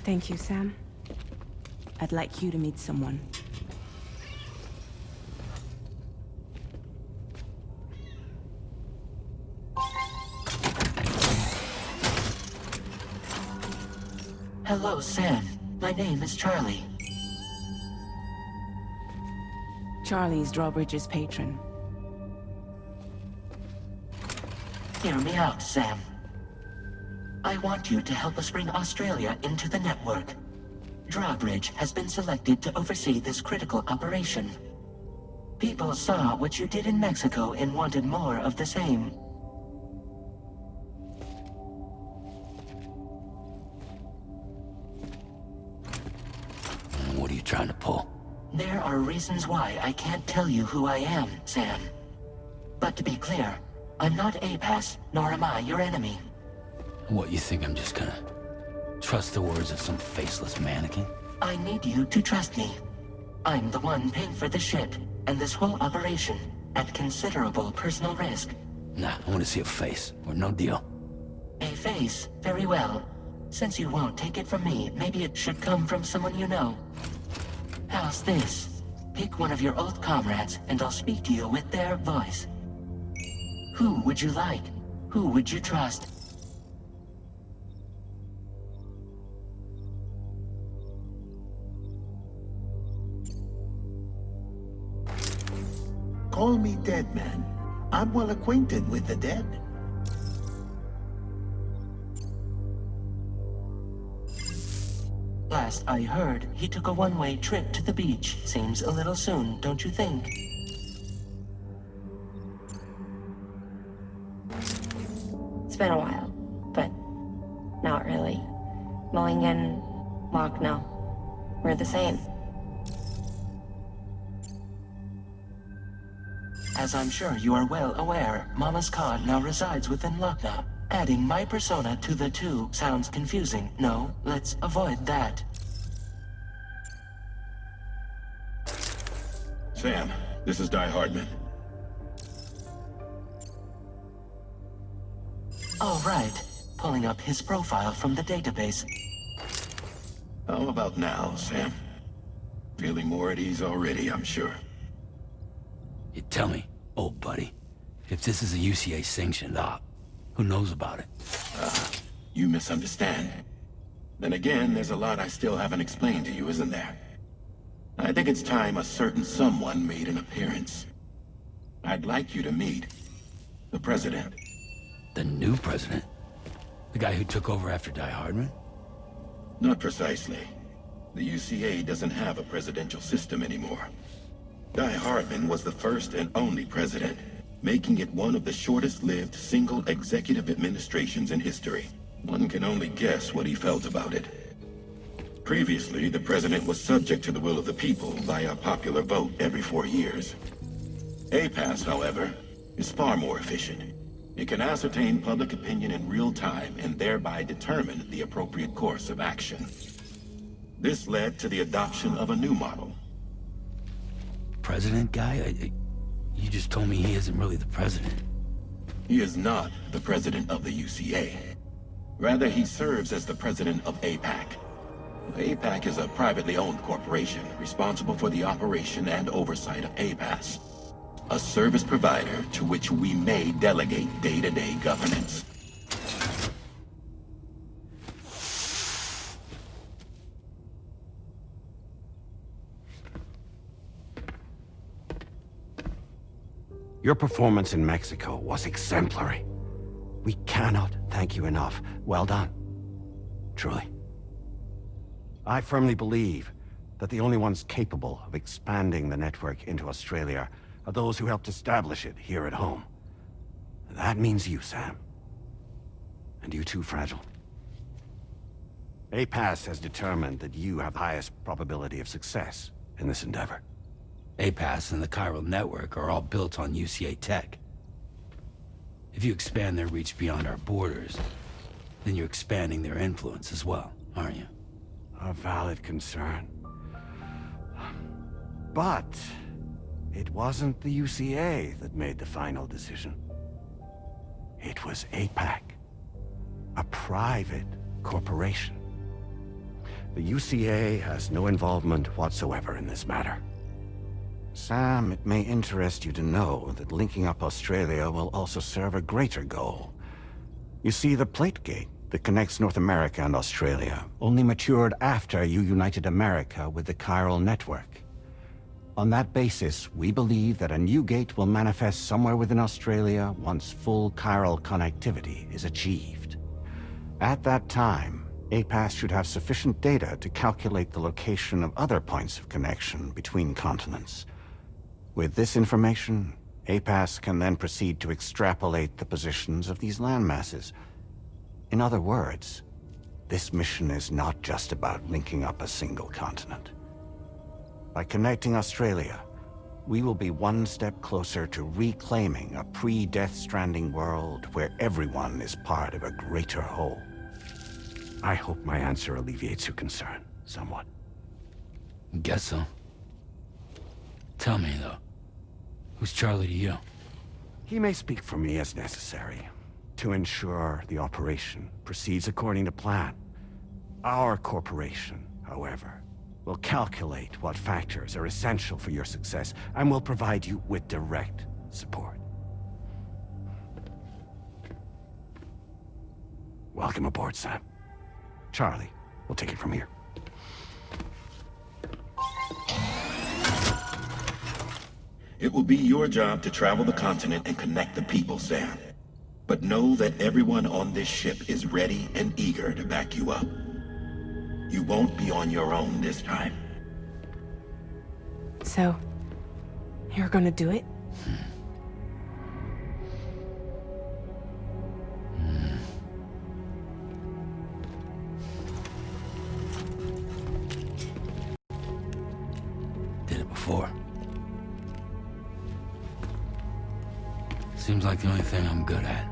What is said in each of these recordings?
Thank you, Sam. I'd like you to meet someone. Hello, Sam. My name is Charlie. Charlie's Drawbridge's patron. Hear me out, Sam. I want you to help us bring Australia into the network. Drawbridge has been selected to oversee this critical operation. People saw what you did in Mexico and wanted more of the same. What are you trying to pull? There are reasons why I can't tell you who I am, Sam. But to be clear, I'm not APAS, nor am I your enemy. What, you think I'm just gonna trust the words of some faceless mannequin? I need you to trust me. I'm the one paying for the ship, and this whole operation, at considerable personal risk. Nah, I want to see a face, or no deal. A face? Very well. Since you won't take it from me, maybe it should come from someone you know. How's this? Pick one of your old comrades, and I'll speak to you with their voice. Who would you like? Who would you trust? Call me dead man. I'm well acquainted with the dead. Last I heard, he took a one-way trip to the beach. Seems a little soon, don't you think? It's been a while, but not really. Mulligan, Locke, no. We're the same. As I'm sure you are well aware, Mama's Khan now resides within Lucknow. Adding my persona to the two sounds confusing. No, let's avoid that. Sam, this is Di Hardman. All right. Pulling up his profile from the database. How about now, Sam? Feeling more at ease already, I'm sure. You tell me, old buddy, if this is a UCA-sanctioned op, who knows about it? You misunderstand. Then again, there's a lot I still haven't explained to you, isn't there? I think it's time a certain someone made an appearance. I'd like you to meet the President. The new president? The guy who took over after Di Hardman? Not precisely. The UCA doesn't have a presidential system anymore. Di Hardman was the first and only president, making it one of the shortest-lived single executive administrations in history. One can only guess what he felt about it. Previously, the president was subject to the will of the people via a popular vote every 4 years. APAS, however, is far more efficient. It can ascertain public opinion in real time and thereby determine the appropriate course of action. This led to the adoption of a new model. President guy? You just told me he isn't really the president. He is not the president of the UCA. Rather, he serves as the president of APAC. APAC is a privately owned corporation responsible for the operation and oversight of APAS, a service provider to which we may delegate day-to-day governance. Your performance in Mexico was exemplary. We cannot thank you enough. Well done. Truly. I firmly believe that the only ones capable of expanding the network into Australia are those who helped establish it here at home. That means you, Sam. And you too, Fragile. APAS has determined that you have the highest probability of success in this endeavor. APAS and the Chiral Network are all built on UCA tech. If you expand their reach beyond our borders, then you're expanding their influence as well, aren't you? A valid concern. But it wasn't the UCA that made the final decision. It was APAC, a private corporation. The UCA has no involvement whatsoever in this matter. Sam, it may interest you to know that linking up Australia will also serve a greater goal. You see, the plate gate that connects North America and Australia only matured after you united America with the chiral network. On that basis, we believe that a new gate will manifest somewhere within Australia once full chiral connectivity is achieved. At that time, APAS should have sufficient data to calculate the location of other points of connection between continents. With this information, APAS can then proceed to extrapolate the positions of these landmasses. In other words, this mission is not just about linking up a single continent. By connecting Australia, we will be one step closer to reclaiming a pre-Death Stranding world where everyone is part of a greater whole. I hope my answer alleviates your concern somewhat. Guess so. Tell me, though. Who's Charlie to you? He may speak for me as necessary, to ensure the operation proceeds according to plan. Our corporation, however, will calculate what factors are essential for your success, and will provide you with direct support. Welcome aboard, Sam. Charlie, we'll take it from here. It will be your job to travel the continent and connect the people, Sam. But know that everyone on this ship is ready and eager to back you up. You won't be on your own this time. So, you're gonna do it? Did it before. Seems like the only thing I'm good at.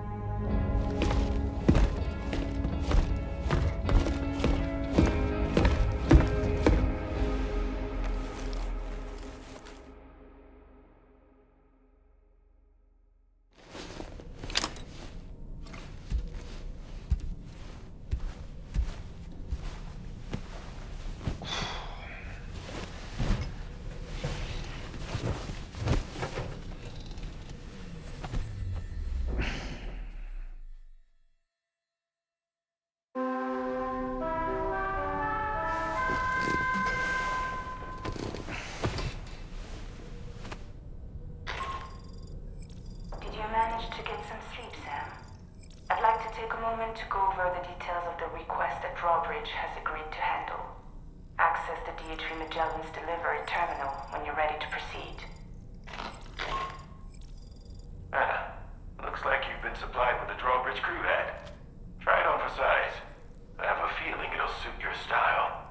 Managed to get some sleep, Sam? I'd like to take a moment to go over the details of the request that Drawbridge has agreed to handle. Access the DH3 Magellan's delivery terminal when you're ready to proceed. Looks like you've been supplied with the Drawbridge crew hat. Try it on for size. I have a feeling it'll suit your style.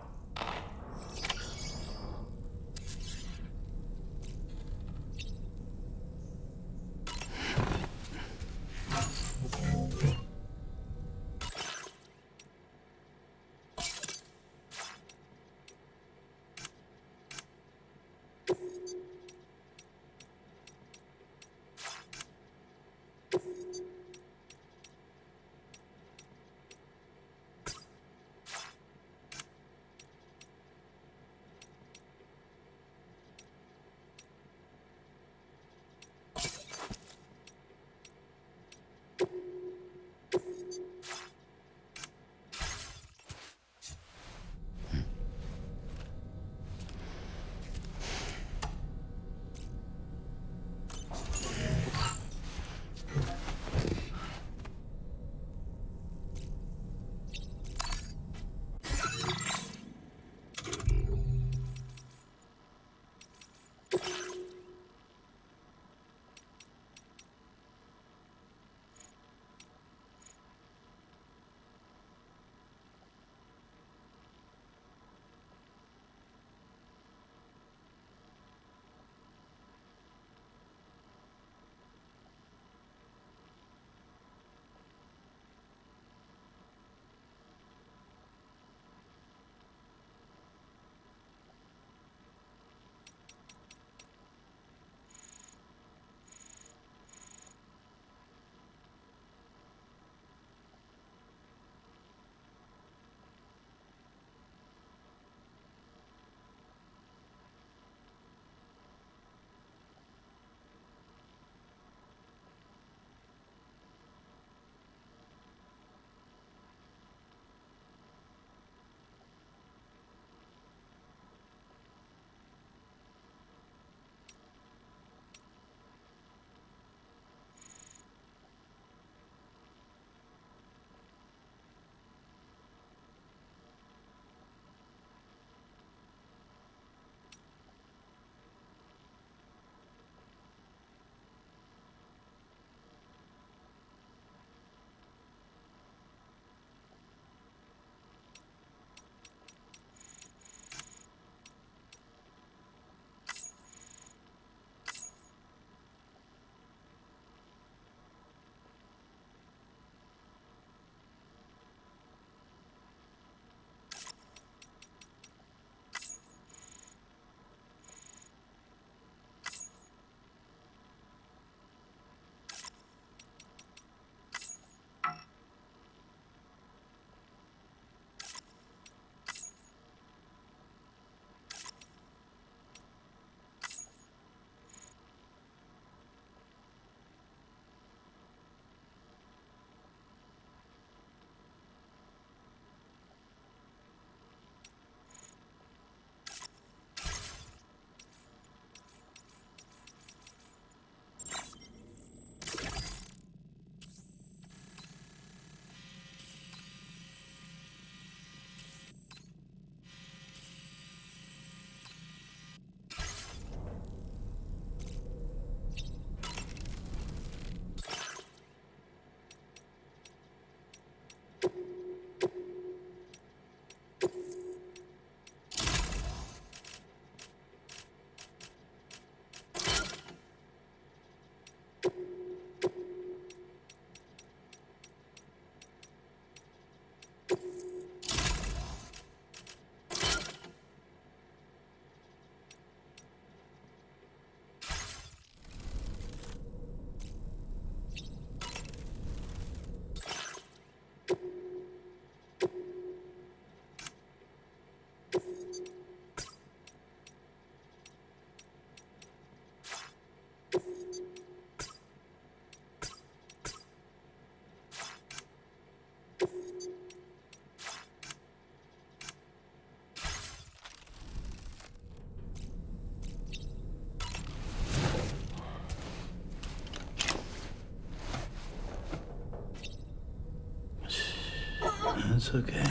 It's okay.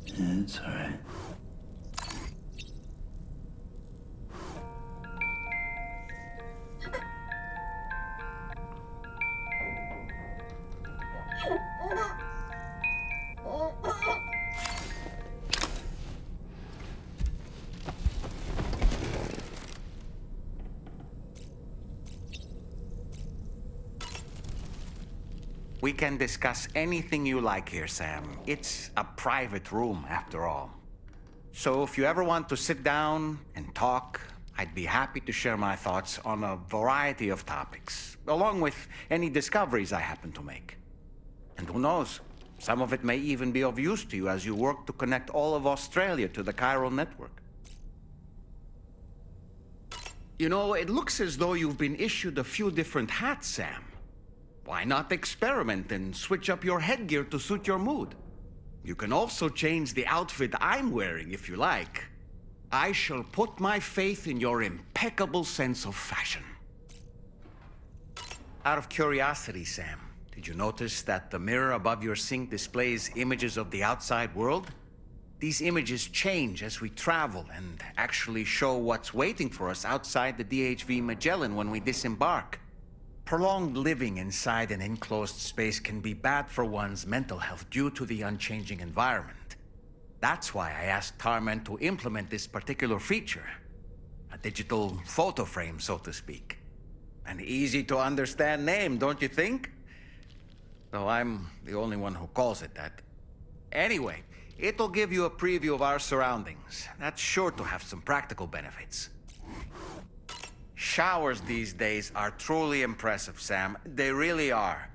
It's alright. We can discuss anything you like here, Sam. It's a private room, after all. So if you ever want to sit down and talk, I'd be happy to share my thoughts on a variety of topics, along with any discoveries I happen to make. And who knows, some of it may even be of use to you as you work to connect all of Australia to the chiral network. You know, it looks as though you've been issued a few different hats, Sam. Why not experiment and switch up your headgear to suit your mood? You can also change the outfit I'm wearing if you like. I shall put my faith in your impeccable sense of fashion. Out of curiosity, Sam, did you notice that the mirror above your sink displays images of the outside world? These images change as we travel and actually show what's waiting for us outside the DHV Magellan when we disembark. Prolonged living inside an enclosed space can be bad for one's mental health due to the unchanging environment. That's why I asked Tarman to implement this particular feature. A digital photo frame, so to speak. An easy-to-understand name, don't you think? Though I'm the only one who calls it that. Anyway, it'll give you a preview of our surroundings. That's sure to have some practical benefits. Showers these days are truly impressive, Sam. They really are.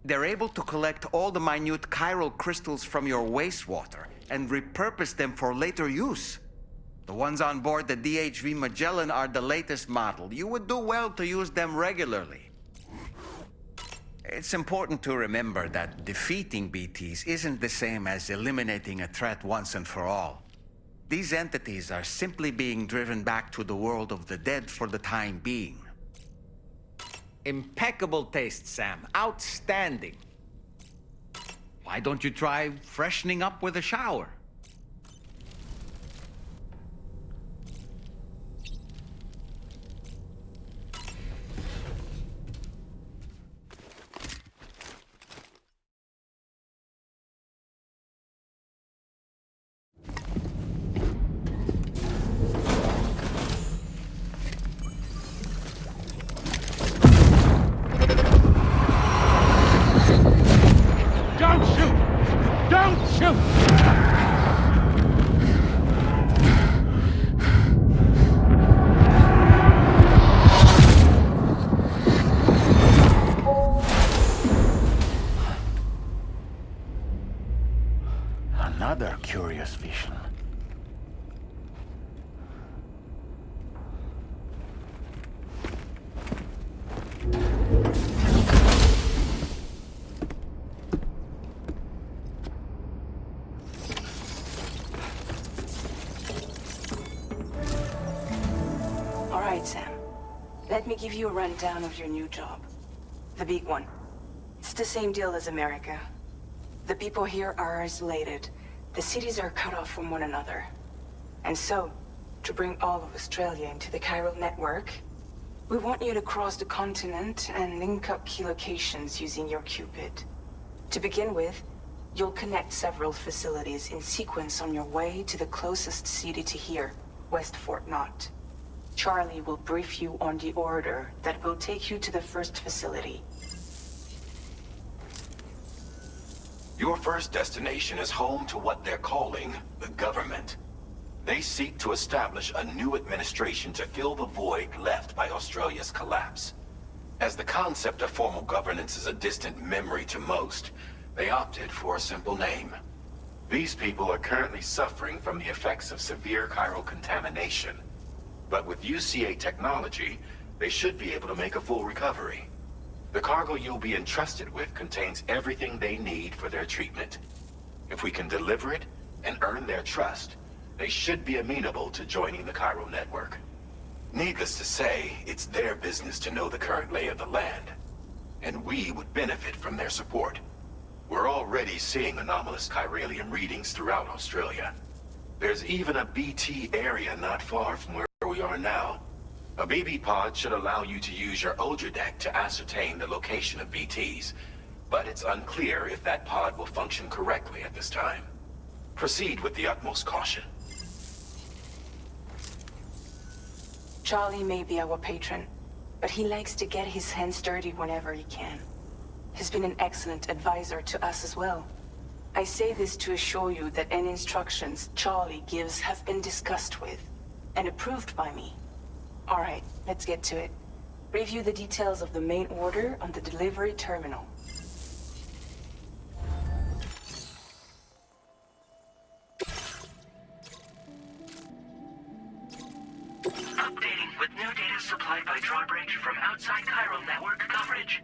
They're able to collect all the minute chiral crystals from your wastewater and repurpose them for later use. The ones on board the DHV Magellan are the latest model. You would do well to use them regularly. It's important to remember that defeating BTs isn't the same as eliminating a threat once and for all. These entities are simply being driven back to the world of the dead for the time being. Impeccable taste, Sam. Outstanding. Why don't you try freshening up with a shower? Another curious vision. All right, Sam. Let me give you a rundown of your new job. The big one. It's the same deal as America. The people here are isolated. The cities are cut off from one another. And so, to bring all of Australia into the chiral network, we want you to cross the continent and link up key locations using your Cupid. To begin with, you'll connect several facilities in sequence on your way to the closest city to here, West Fort Knott. Charlie will brief you on the order that will take you to the first facility. Your first destination is home to what they're calling the government. They seek to establish a new administration to fill the void left by Australia's collapse. As the concept of formal governance is a distant memory to most, they opted for a simple name. These people are currently suffering from the effects of severe chiral contamination. But with UCA technology, they should be able to make a full recovery. The cargo you'll be entrusted with contains everything they need for their treatment. If we can deliver it and earn their trust, they should be amenable to joining the chiral network. Needless to say, it's their business to know the current lay of the land, and we would benefit from their support. We're already seeing anomalous chiralium readings throughout Australia. There's even a BT area not far from where we are now. A BB pod should allow you to use your Ultra deck to ascertain the location of BTs, but it's unclear if that pod will function correctly at this time. Proceed with the utmost caution. Charlie may be our patron, but he likes to get his hands dirty whenever he can. He's been an excellent advisor to us as well. I say this to assure you that any instructions Charlie gives have been discussed with and approved by me. All right, let's get to it. Review the details of the main order on the delivery terminal. Updating with new data supplied by Drawbridge from outside chiral network coverage.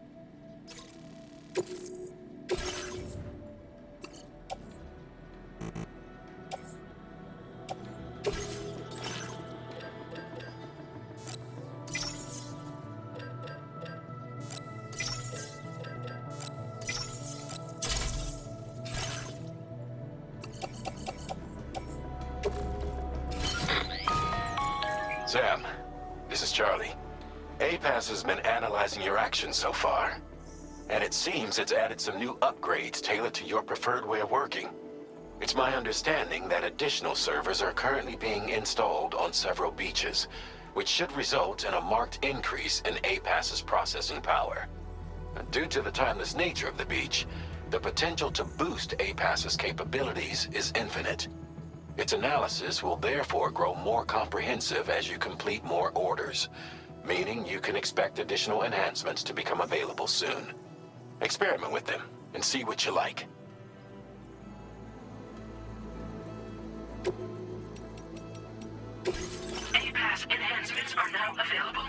Sam, this is Charlie. APAS has been analyzing your actions so far, and it seems it's added some new upgrades tailored to your preferred way of working. It's my understanding that additional servers are currently being installed on several beaches, which should result in a marked increase in APAS's processing power. Due to the timeless nature of the beach, the potential to boost APAS's capabilities is infinite. Its analysis will therefore grow more comprehensive as you complete more orders, meaning you can expect additional enhancements to become available soon. Experiment with them and see what you like. APAS enhancements are now available.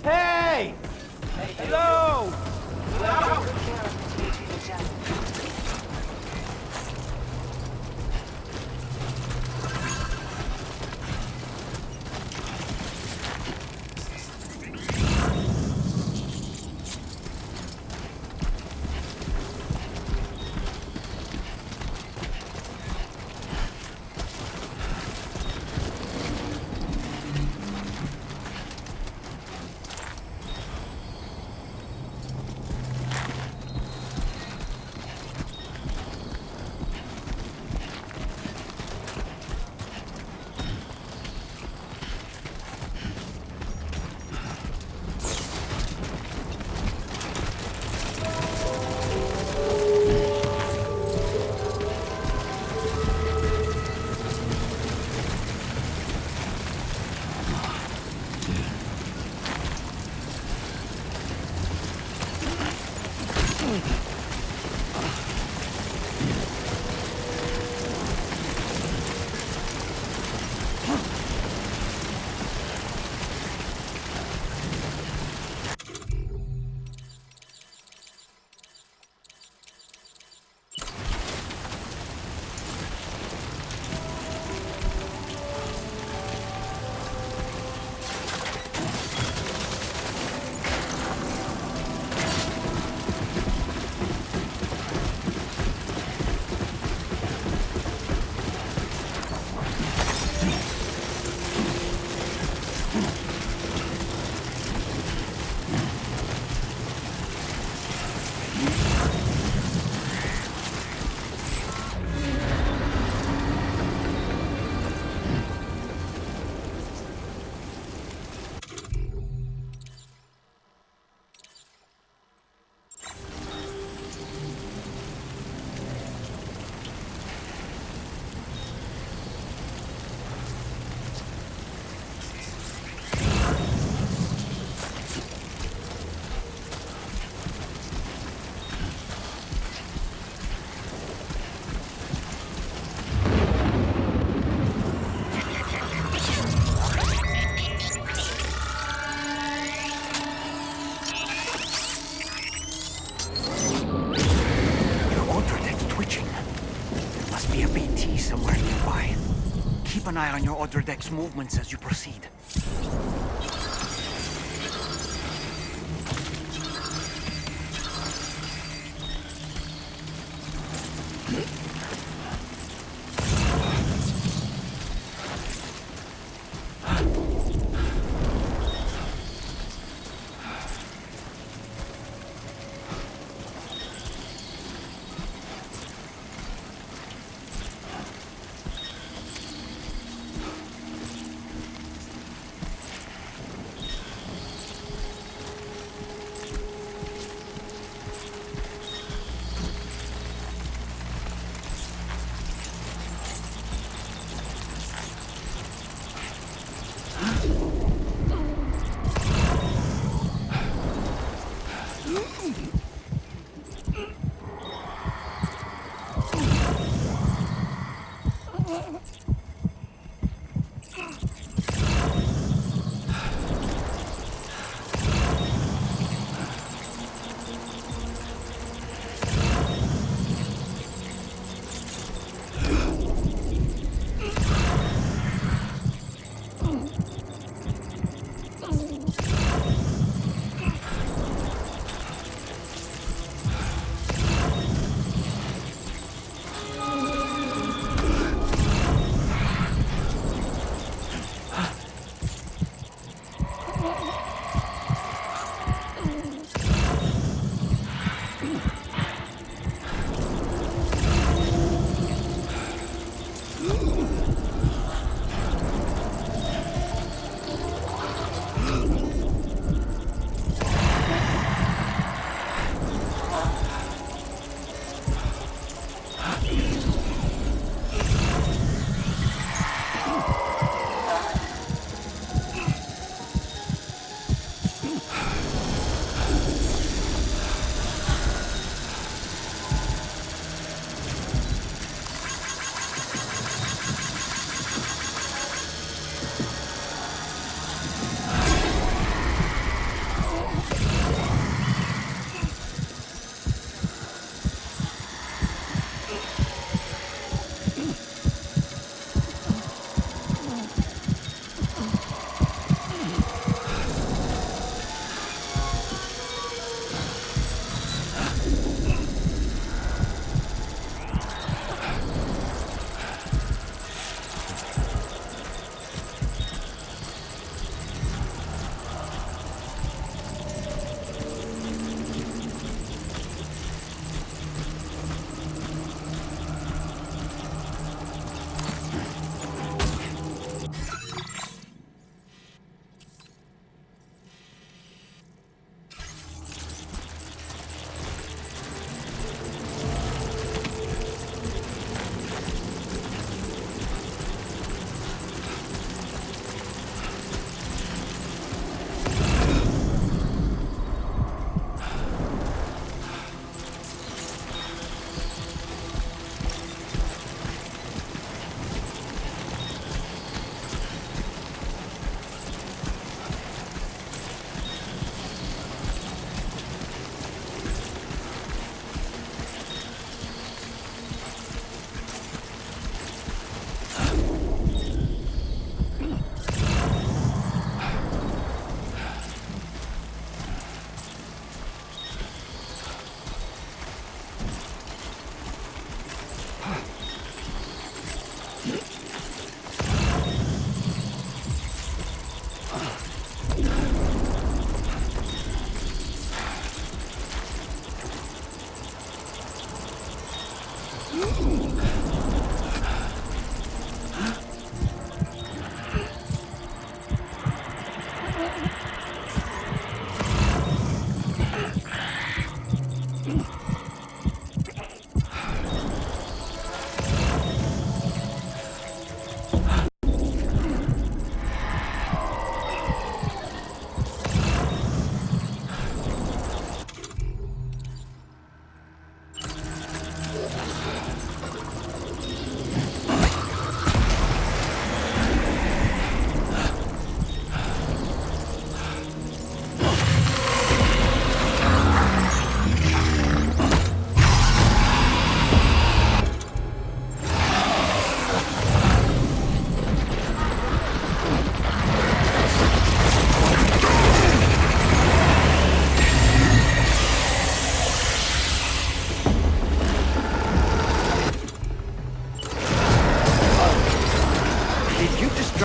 Hey! Hello! Keep an eye on your other deck's movements as you proceed.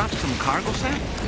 drop some cargo, Sam?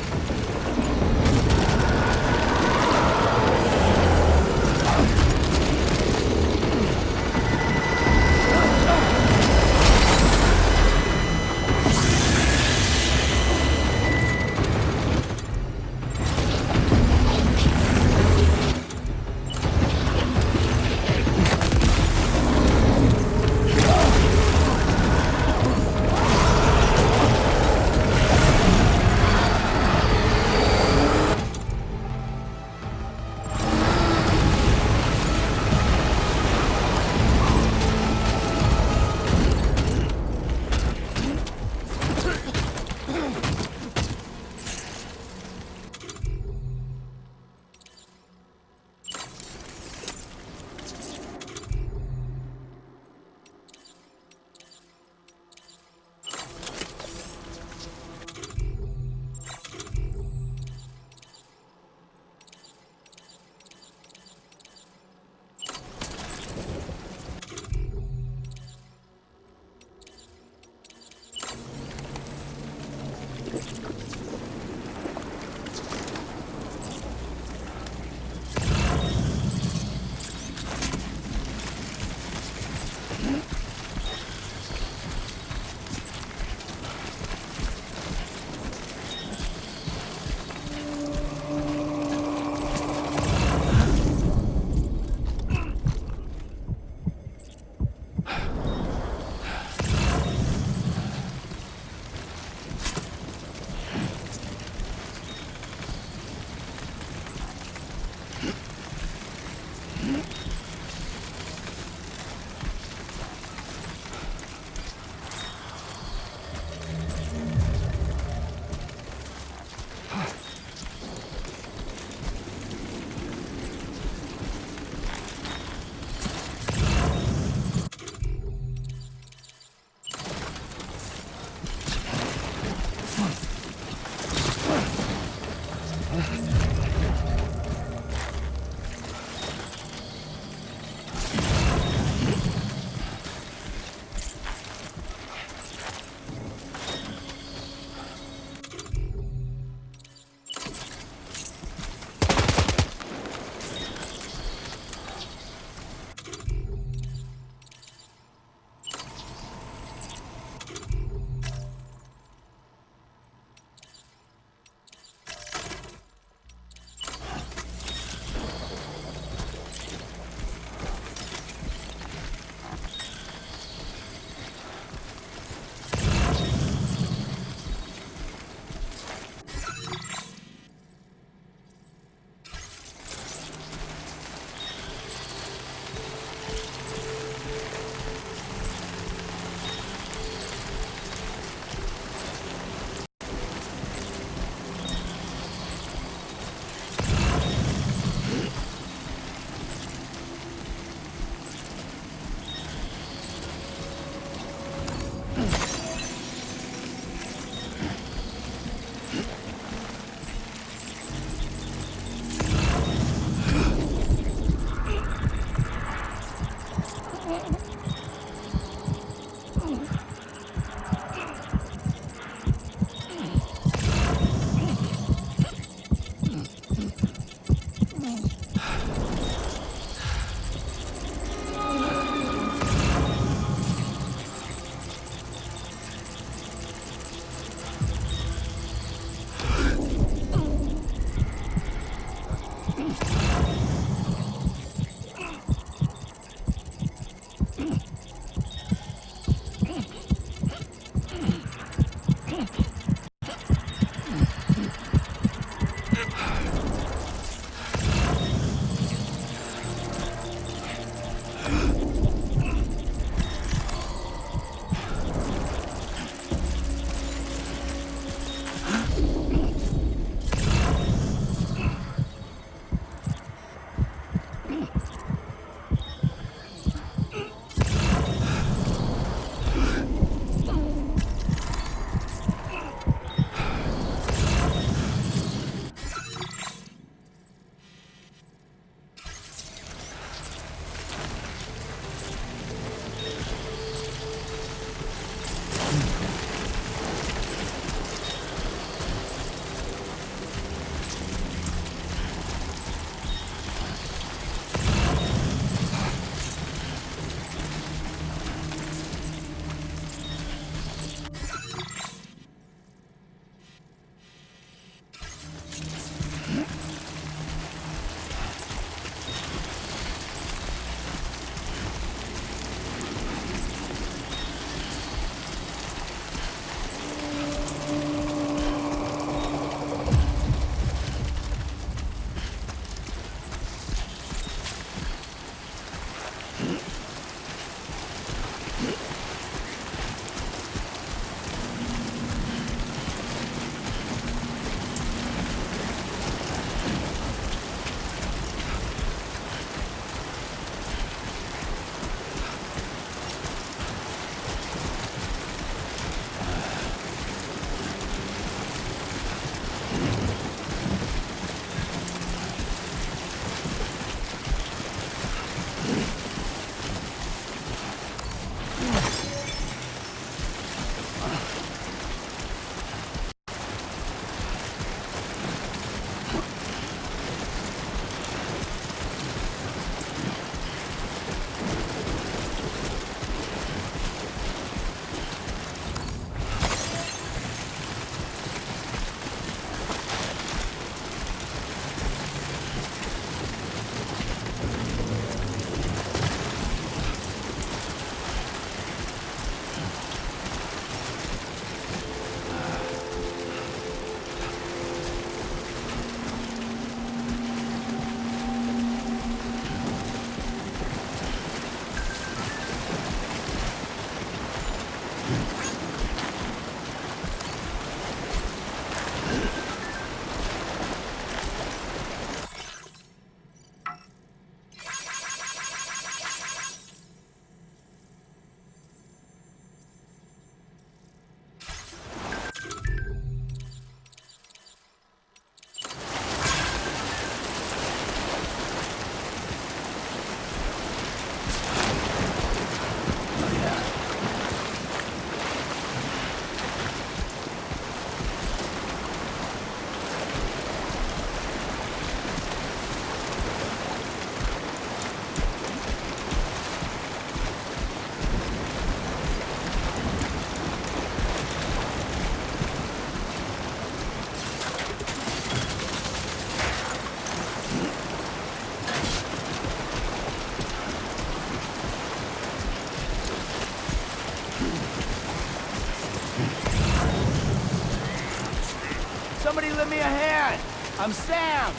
Somebody lend me a hand. I'm Sam.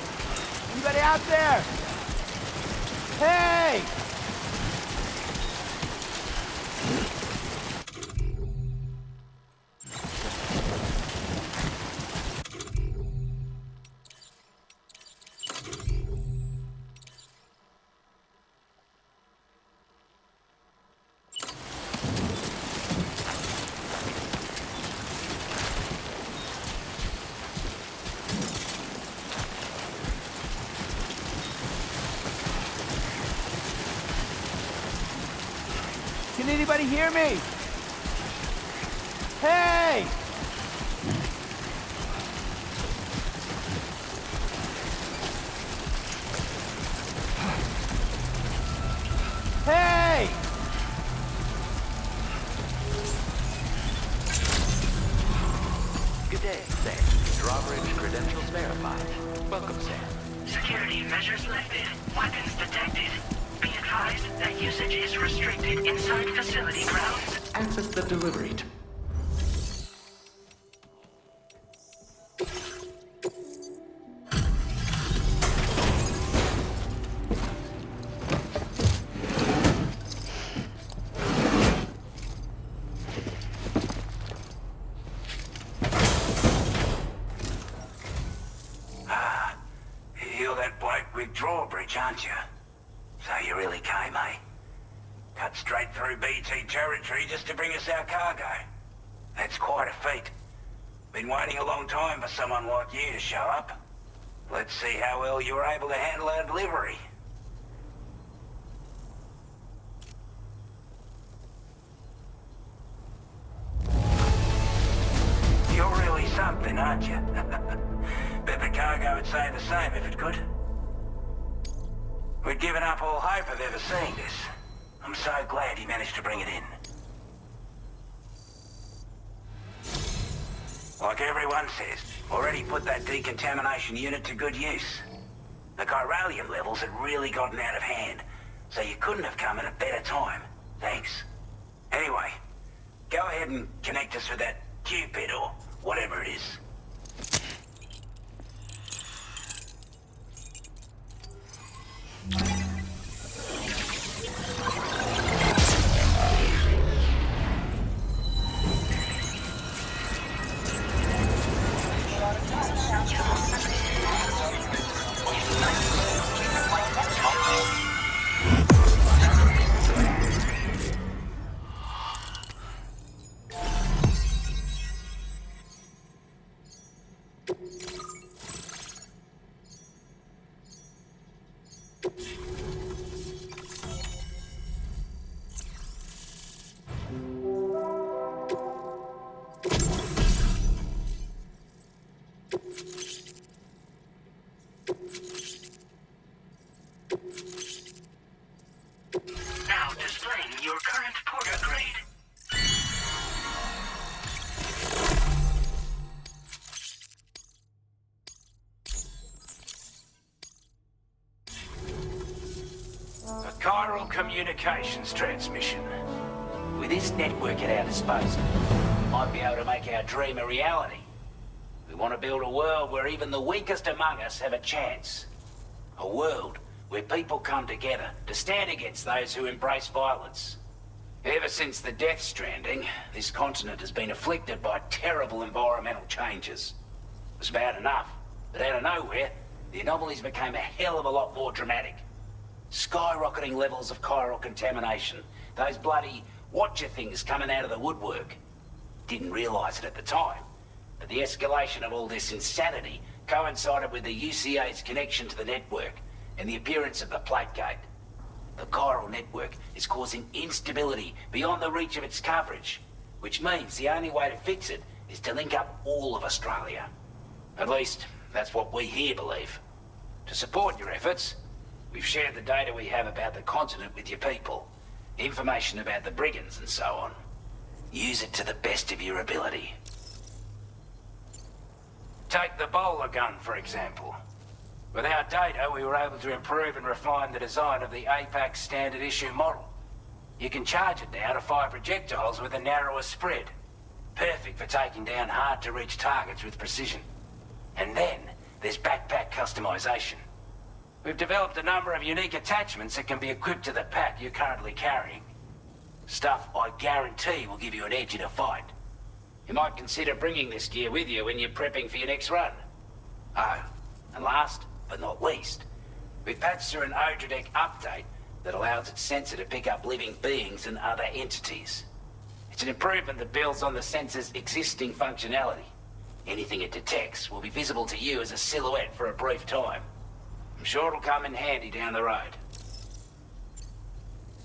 Anybody out there? Hey! Can anybody hear me? Hey! Hey! Good day, Sam. Drawbridge credentials verified. Welcome, Sam. Security measures lifted. Weapons detected. Be advised that usage is restricted inside facility grounds. Access the delivery. You're that bloke with Drawbridge, aren't you? So you really came, eh? Cut straight through BT territory just to bring us our cargo. That's quite a feat. Been waiting a long time for someone like you to show up. Let's see how well you were able to handle our delivery. You're really something, aren't you? Bet the cargo would say the same if it could. We'd given up all hope of ever seeing this. I'm so glad he managed to bring it in. Like everyone says, already put that decontamination unit to good use. The chiralium levels had really gotten out of hand, so you couldn't have come at a better time. Thanks. Anyway, go ahead and connect us with that Cupid or whatever it is. communications transmission. With this network at our disposal, we might be able to make our dream a reality. We want to build a world where even the weakest among us have a chance. A world where people come together to stand against those who embrace violence. Ever since the Death Stranding, this continent has been afflicted by terrible environmental changes. It was bad enough, but out of nowhere, the anomalies became a hell of a lot more dramatic. Skyrocketing levels of chiral contamination. Those bloody watcher things coming out of the woodwork. Didn't realize it at the time, but the escalation of all this insanity coincided with the UCA's connection to the network and the appearance of the Plate Gate. The chiral network is causing instability beyond the reach of its coverage, which means the only way to fix it is to link up all of Australia. At least, that's what we here believe. To support your efforts, we've shared the data we have about the continent with your people, information about the brigands and so on. Use it to the best of your ability. Take the bowler gun, for example. With our data, we were able to improve and refine the design of the APAC standard issue model. You can charge it now to fire projectiles with a narrower spread. Perfect for taking down hard-to-reach targets with precision. And then, there's backpack customization. We've developed a number of unique attachments that can be equipped to the pack you're currently carrying. Stuff I guarantee will give you an edge in a fight. You might consider bringing this gear with you when you're prepping for your next run. Oh, and last but not least, we've patched through an Odradek update that allows its sensor to pick up living beings and other entities. It's an improvement that builds on the sensor's existing functionality. Anything it detects will be visible to you as a silhouette for a brief time. I'm sure it'll come in handy down the road.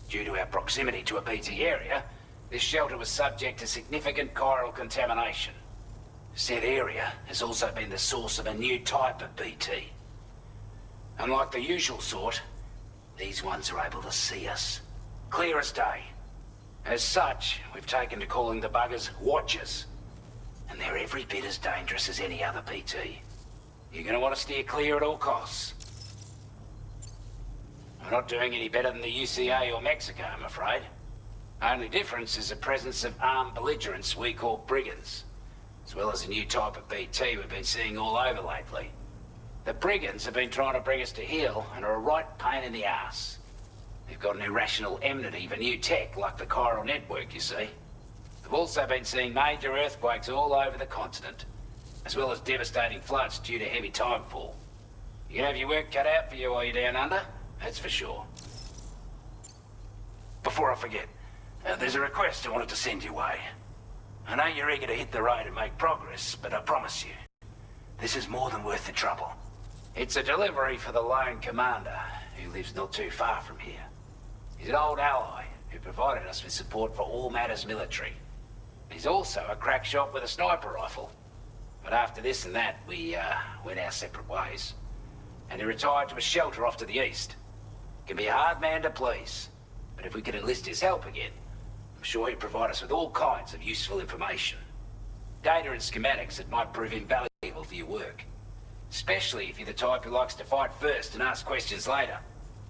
Due to our proximity to a BT area, this shelter was subject to significant chiral contamination. Said area has also been the source of a new type of BT. Unlike the usual sort, these ones are able to see us. Clear as day. As such, we've taken to calling the buggers Watchers. And they're every bit as dangerous as any other BT. You're gonna want to steer clear at all costs. We're not doing any better than the UCA or Mexico, I'm afraid. Only difference is the presence of armed belligerents we call brigands, as well as a new type of BT we've been seeing all over lately. The brigands have been trying to bring us to heel and are a right pain in the ass. They've got an irrational enmity for new tech like the chiral network, you see. We've also been seeing major earthquakes all over the continent, as well as devastating floods due to heavy timefall. You can have your work cut out for you while you're down under, that's for sure. Before I forget, there's a request I wanted to send your way. I know you're eager to hit the road and make progress, but I promise you, this is more than worth the trouble. It's a delivery for the lone commander, who lives not too far from here. He's an old ally who provided us with support for all matters military. He's also a crack shot with a sniper rifle. But after this and that, we went our separate ways. And he retired to a shelter off to the east. Can be a hard man to please, but if we could enlist his help again, I'm sure he'd provide us with all kinds of useful information. Data and schematics that might prove invaluable for your work. Especially if you're the type who likes to fight first and ask questions later.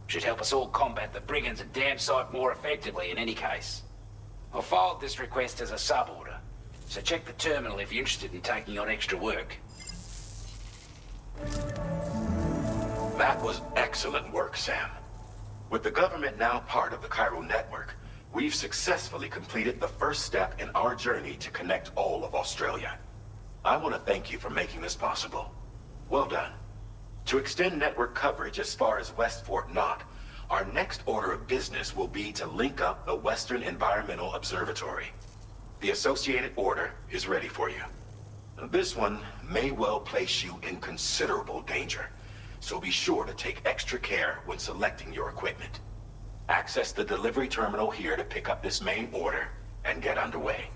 Should help us all combat the brigands at Dam Site more effectively in any case. I'll filed this request as a sub-order, so check the terminal if you're interested in taking on extra work. That was excellent work, Sam. With the government now part of the chiral network, we've successfully completed the first step in our journey to connect all of Australia. I want to thank you for making this possible. Well done. To extend network coverage as far as West Fort Knott, our next order of business will be to link up the Western Environmental Observatory. The associated order is ready for you. This one may well place you in considerable danger, so be sure to take extra care when selecting your equipment. Access the delivery terminal here to pick up this main order and get underway.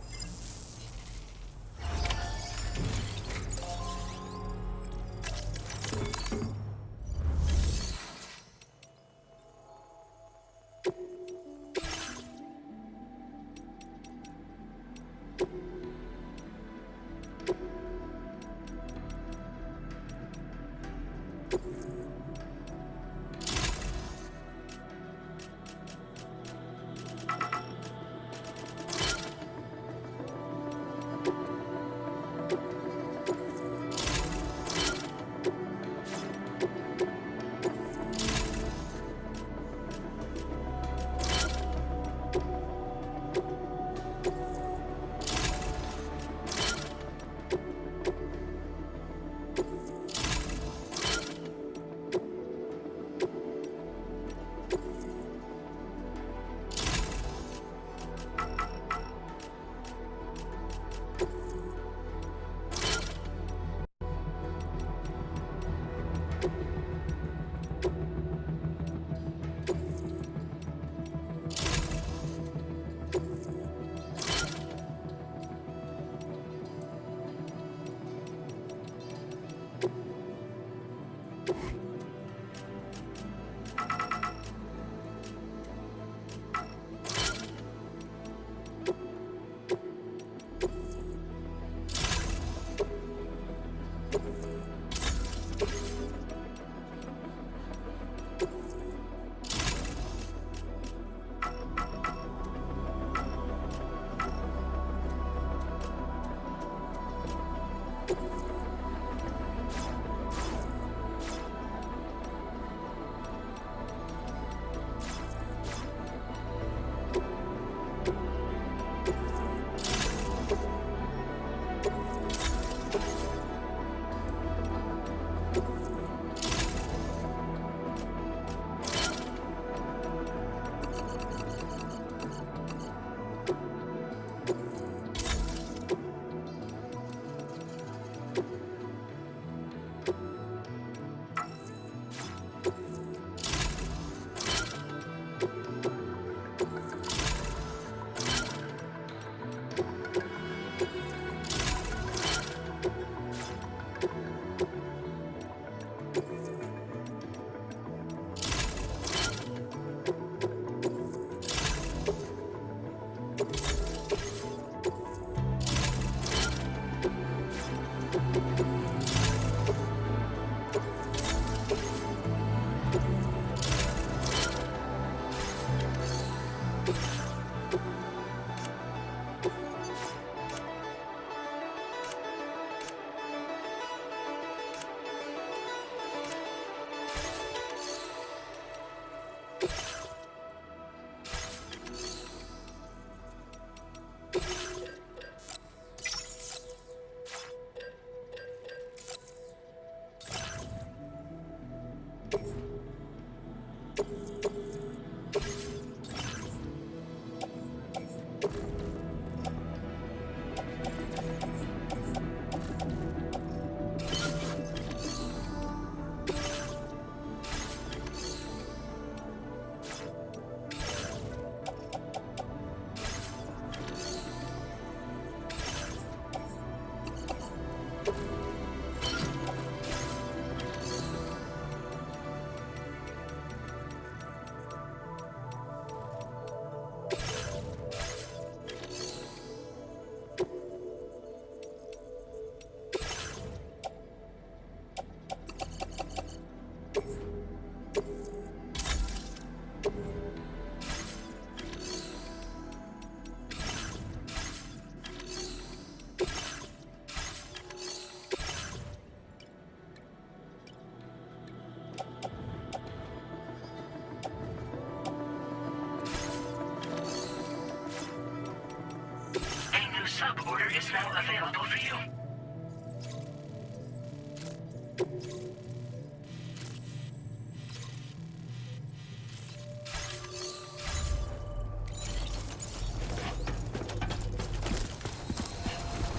sub-order is now available for you.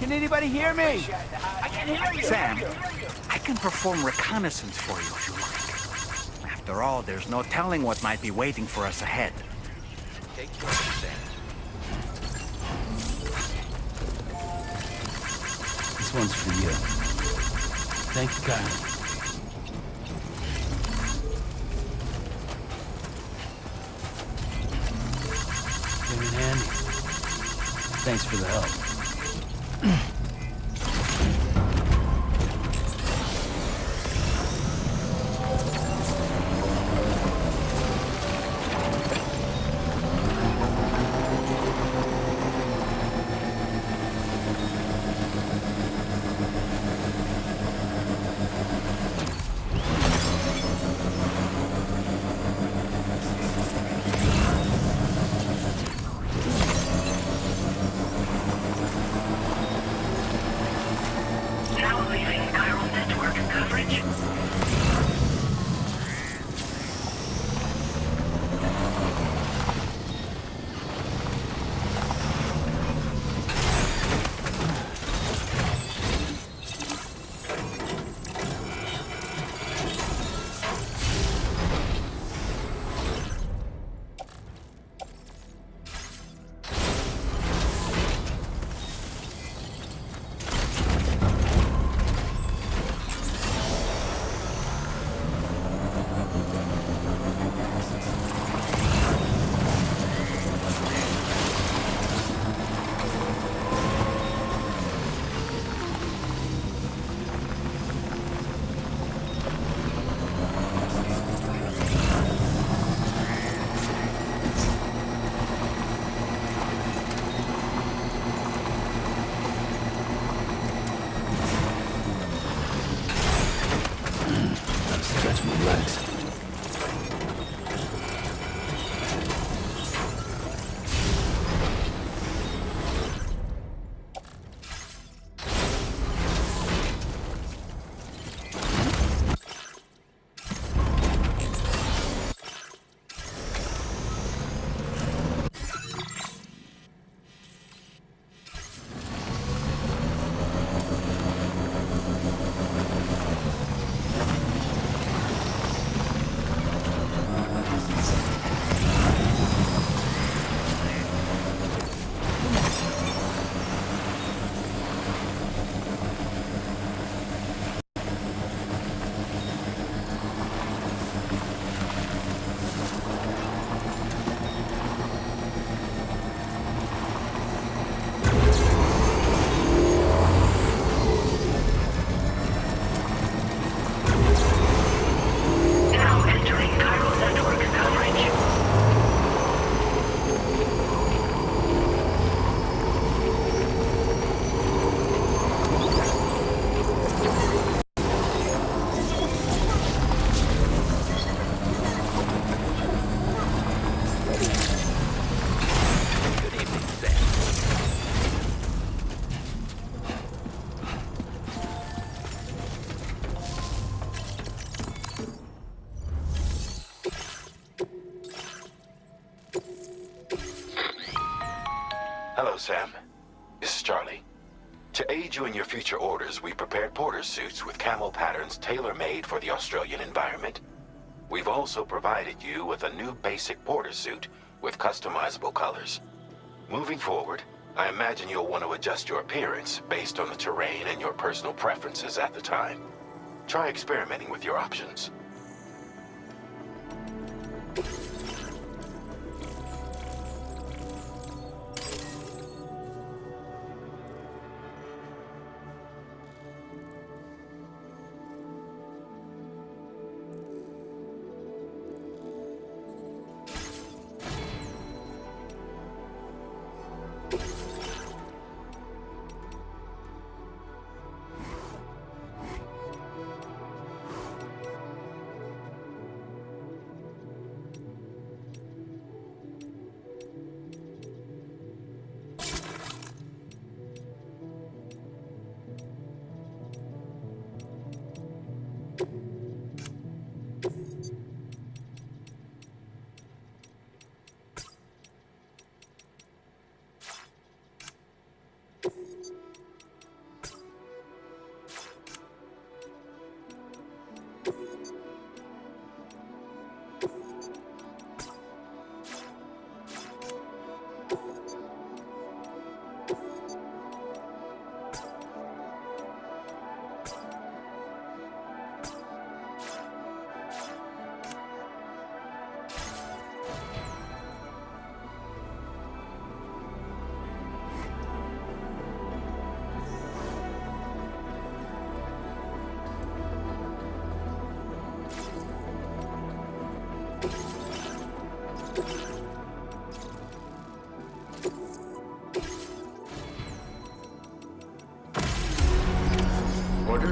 Can anybody hear me? I can hear you! Sam, I can perform reconnaissance for you if you like. After all, there's no telling what might be waiting for us ahead. Take care, Sam. This one's for you. Thank you, Kyle. Came in handy. Thanks for the help. Now leaving chiral network coverage. Stretch my legs. Now entering chiral network coverage. Good evening, Sam. Hello, Sam. This is Charlie. To aid you in your future orders, we prepared porter suits with camo patterns tailor-made for the Australian environment. We've also provided you with a new basic porter suit with customizable colors. Moving forward, I imagine you'll want to adjust your appearance based on the terrain and your personal preferences at the time. Try experimenting with your options.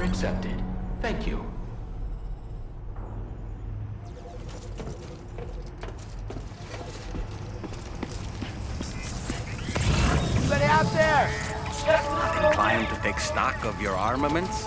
accepted. Thank you. Anybody out there? Inclined to take stock of your armaments?